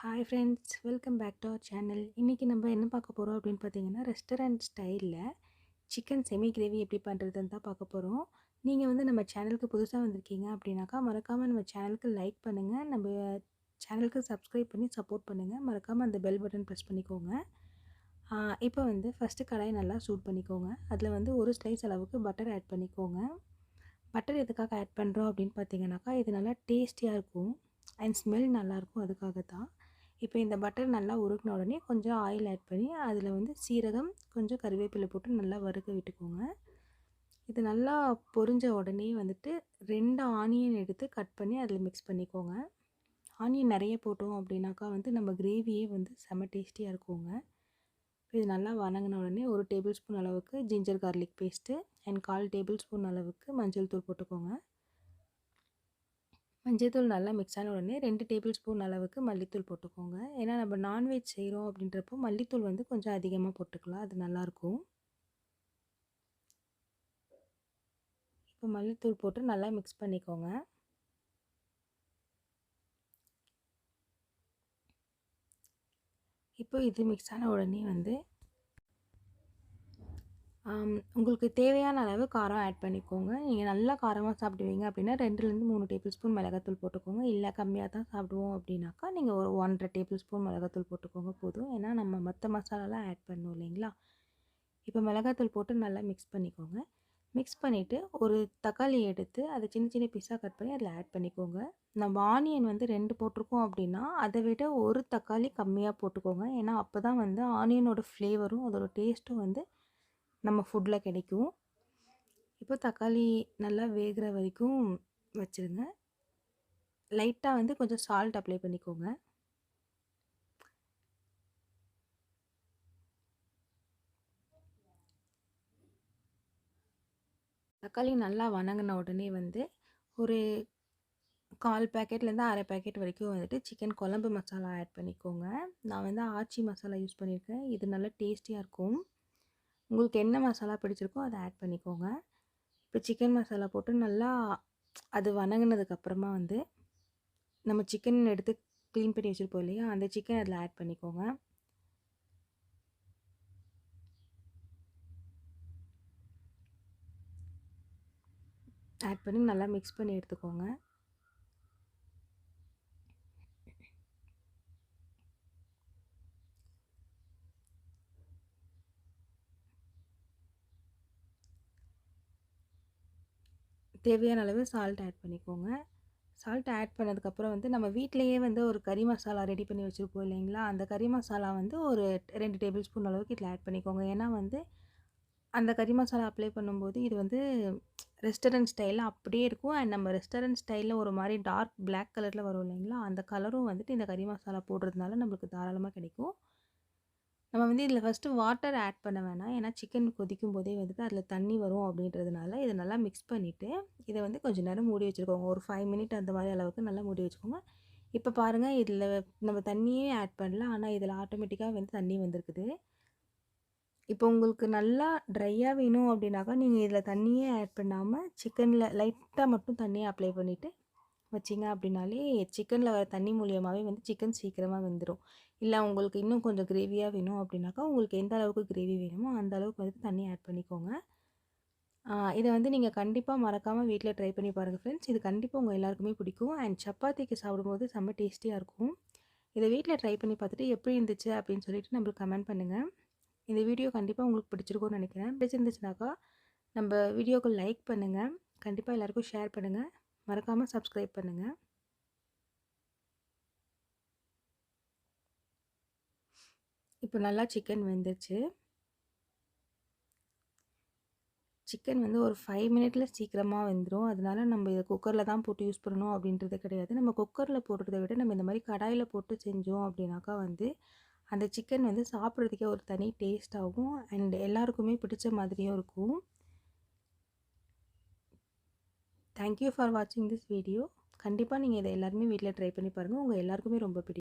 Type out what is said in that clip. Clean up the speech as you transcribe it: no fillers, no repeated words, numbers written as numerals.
Hi friends, welcome back to our channel. இன்றைக்கி நம்ம என்ன பார்க்க போகிறோம் அப்படின்னு பார்த்தீங்கன்னா, ரெஸ்டாரண்ட் ஸ்டைலில் சிக்கன் செமி கிரேவி எப்படி பண்ணுறதுன்னு தான் பார்க்க போகிறோம். நீங்கள் வந்து நம்ம சேனலுக்கு புதுசாக வந்திருக்கீங்க அப்படின்னாக்கா மறக்காமல் நம்ம சேனலுக்கு லைக் பண்ணுங்கள், நம்ம சேனலுக்கு சப்ஸ்கிரைப் பண்ணி சப்போர்ட் பண்ணுங்கள். மறக்காமல் அந்த பெல் பட்டன் ப்ரெஸ் பண்ணிக்கோங்க. இப்போ வந்து ஃபஸ்ட்டு கடாயை நல்லா சூட் பண்ணிக்கோங்க. அதில் வந்து ஒரு ஸ்லைஸ் அளவுக்கு பட்டர் ஆட் பண்ணிக்கோங்க. பட்டர் எதுக்காக ஆட் பண்ணுறோம் அப்படின்னு பார்த்தீங்கன்னாக்கா, இது நல்லா டேஸ்டியாக இருக்கும் அண்ட் ஸ்மெல் நல்லாயிருக்கும், அதுக்காக தான். இப்போ இந்த பட்டர் நல்லா உருக்கின உடனே கொஞ்சம் ஆயில் ஆட் பண்ணி அதில் வந்து சீரகம், கொஞ்சம் கருவேப்பிலை போட்டு நல்லா வறுக்க விட்டுக்கோங்க. இது நல்லா பொரிஞ்ச உடனே வந்துட்டு 2 ஆனியன் எடுத்து கட் பண்ணி அதில் மிக்ஸ் பண்ணிக்கோங்க. ஆனியன் நிறைய போட்டோம் அப்படின்னாக்கா வந்து நம்ம கிரேவியே வந்து செம்ம டேஸ்டியாக இருக்குங்க. இது நல்லா வணங்கின உடனே 1 டேபிள் ஸ்பூன் அளவுக்கு ginger garlic paste and 1/4 table spoon அளவுக்கு மஞ்சள் தூள் போட்டுக்கோங்க. மஞ்சள்தூள் நல்லா மிக்ஸ் ஆன உடனே 2 டேபிள் ஸ்பூன் அளவுக்கு மல்லித்தூள் போட்டுக்கோங்க. ஏன்னா நம்ம நான்வெஜ் செய்கிறோம் அப்படின்றப்போ மல்லித்தூள் வந்து கொஞ்சம் அதிகமாக போட்டுக்கலாம், அது நல்லாயிருக்கும். இப்போ மல்லித்தூள் போட்டு நல்லா மிக்ஸ் பண்ணிக்கோங்க. இப்போ இது மிக்ஸ் ஆன உடனே வந்து உங்களுக்கு தேவையான அளவு காரம் ஆட் பண்ணிக்கோங்க. நீங்கள் நல்லா காரமாக சாப்பிடுவீங்க அப்படின்னா 2லேருந்து 3 டேபிள் ஸ்பூன் மிளகாத்தூள் போட்டுக்கோங்க. இல்லை கம்மியாக தான் சாப்பிடுவோம் அப்படின்னாக்கா நீங்கள் ஒரு 1 1/2 டேபிள் ஸ்பூன் மிளகாத்தூள் போட்டுக்கோங்க போதும். ஏன்னா நம்ம மற்ற மசாலாலாம் ஆட் பண்ணணும் இல்லைங்களா. இப்போ மிளகாத்தூள் போட்டு நல்லா மிக்ஸ் பண்ணிக்கோங்க. மிக்ஸ் பண்ணிவிட்டு ஒரு தக்காளி எடுத்து அதை சின்ன சின்ன பீஸாக கட் பண்ணி அதில் ஆட் பண்ணிக்கோங்க. நம்ம ஆனியன் வந்து 2 போட்டிருக்கோம் அப்படின்னா அதை விட ஒரு தக்காளி கம்மியாக போட்டுக்கோங்க. ஏன்னா அப்போ தான் வந்து ஆனியனோட ஃப்ளேவரும் அதோட டேஸ்ட்டும் வந்து நம்ம ஃபுட்டில் கிடைக்கும். இப்போ தக்காளி நல்லா வேகிற வரைக்கும் வச்சுருங்க. லைட்டாக வந்து கொஞ்சம் சால்ட் அப்ளை பண்ணிக்கோங்க. தக்காளி நல்லா வணங்கின உடனே வந்து ஒரு 1/4 பேக்கெட்லேருந்து 1/2 பேக்கெட் வரைக்கும் வந்துட்டு சிக்கன் குழம்பு மசாலா ஆட் பண்ணிக்கோங்க. நான் வந்து ஆச்சி மசாலா யூஸ் பண்ணியிருக்கேன். இது நல்லா டேஸ்டியாக இருக்கும். உங்களுக்கு என்ன மசாலா பிடிச்சிருக்கோ அதை ஆட் பண்ணிக்கோங்க. இப்போ சிக்கன் மசாலா போட்டு நல்லா அது வணங்கினதுக்கப்புறமா வந்து நம்ம சிக்கன் எடுத்து க்ளீன் பண்ணி வச்சுருப்போம் இல்லையா, அந்த சிக்கன் அதில் ஆட் பண்ணிக்கோங்க. ஆட் பண்ணி நல்லா மிக்ஸ் பண்ணி எடுத்துக்கோங்க. தேவையான அளவு சால்ட் ஆட் பண்ணிக்கோங்க. சால்ட் ஆட் பண்ணதுக்கப்புறம் வந்து நம்ம வீட்டிலையே வந்து ஒரு கறி மசாலா ரெடி பண்ணி வச்சுருப்போம் இல்லைங்களா, அந்த கறி மசாலா வந்து ஒரு 2 டேபிள் ஸ்பூன் அளவுக்கு இதில் ஆட் பண்ணிக்கோங்க. ஏன்னா வந்து அந்த கறி மசாலா அப்ளை பண்ணும்போது இது வந்து ரெஸ்டாரண்ட் ஸ்டைலில் அப்படியே இருக்கும். அண்ட் நம்ம ரெஸ்டாரண்ட் ஸ்டைலில் ஒரு மாதிரி டார்க் பிளாக் கலரில் வரும் இல்லைங்களா, அந்த கலரும் வந்துட்டு இந்த கறி மசாலா போடுறதுனால நம்மளுக்கு தாராளமாக கிடைக்கும். நம்ம வந்து இதில் ஃபஸ்ட்டு வாட்டர் ஆட் பண்ண வேணாம். ஏன்னா சிக்கன் கொதிக்கும் போதே வந்துட்டு அதில் தண்ணி வரும் அப்படின்றதுனால இதை நல்லா மிக்ஸ் பண்ணிவிட்டு இதை வந்து கொஞ்சம் நேரம் மூடி வச்சுருக்கோங்க. ஒரு 5 மினிட் அந்த மாதிரி அளவுக்கு நல்லா மூடி வச்சுக்கோங்க. இப்போ பாருங்கள், இதில் நம்ம தண்ணியே ஆட் பண்ணல, ஆனால் இதில் ஆட்டோமேட்டிக்காக வந்து தண்ணி வந்திருக்குது. இப்போ உங்களுக்கு நல்லா ட்ரையாக வேணும் அப்படின்னாக்கா நீங்கள் இதில் தண்ணியே ஆட் பண்ணாமல் சிக்கனில் லைட்டாக மட்டும் தண்ணியை அப்ளை பண்ணிவிட்டு வச்சிங்க அப்படின்னாலே சிக்கனில் வர தண்ணி மூலியமாகவே வந்து சிக்கன் சீக்கிரமாக வெந்துடும். இல்லை உங்களுக்கு இன்னும் கொஞ்சம் கிரேவியாக வேணும் அப்படின்னாக்கா உங்களுக்கு எந்த அளவுக்கு கிரேவி வேணுமோ அந்த அளவுக்கு வந்து தண்ணி ஆட் பண்ணிக்கோங்க. இதை வந்து நீங்கள் கண்டிப்பாக மறக்காமல் வீட்டில் ட்ரை பண்ணி பாருங்கள் ஃப்ரெண்ட்ஸ். இது கண்டிப்பாக உங்கள் எல்லாருக்குமே பிடிக்கும் அண்ட் சப்பாத்திக்கு சாப்பிடும்போது செம்ம டேஸ்டியாக இருக்கும். இதை வீட்டில் ட்ரை பண்ணி பார்த்துட்டு எப்படி இருந்துச்சு அப்படின்னு சொல்லிட்டு நம்மளுக்கு கமெண்ட் பண்ணுங்கள். இந்த வீடியோ கண்டிப்பாக உங்களுக்கு பிடிச்சிருக்கும்னு நினைக்கிறேன். பிடிச்சிருந்துச்சுனாக்கா நம்ம வீடியோக்கு லைக் பண்ணுங்கள், கண்டிப்பாக எல்லாருக்கும் ஷேர் பண்ணுங்கள், மறக்காமல் சப்ஸ்கிரைப் பண்ணுங்கள். இப்போ நல்லா சிக்கன் வெந்துருச்சு. சிக்கன் வந்து ஒரு 5 மினிட்ல சீக்கிரமாக வெந்துடும். அதனால நம்ம இதை குக்கரில் தான் போட்டு யூஸ் பண்ணணும் அப்படின்றது கிடையாது. நம்ம குக்கரில் போடுறத விட நம்ம இந்த மாதிரி கடாயில் போட்டு செஞ்சோம் அப்படின்னாக்கா வந்து அந்த சிக்கன் வந்து சாப்பிட்றதுக்கே ஒரு தனி டேஸ்ட் ஆகும் அண்ட் எல்லாருக்குமே பிடிச்ச மாதிரியும் இருக்கும். தேங்க்யூ ஃபார் வாட்சிங் திஸ் வீடியோ. கண்டிப்பாக நீங்கள் இதை எல்லாருமே வீட்டில் ட்ரை பண்ணி பாருங்கள். உங்கள் எல்லாருக்குமே ரொம்ப பிடிக்கும்.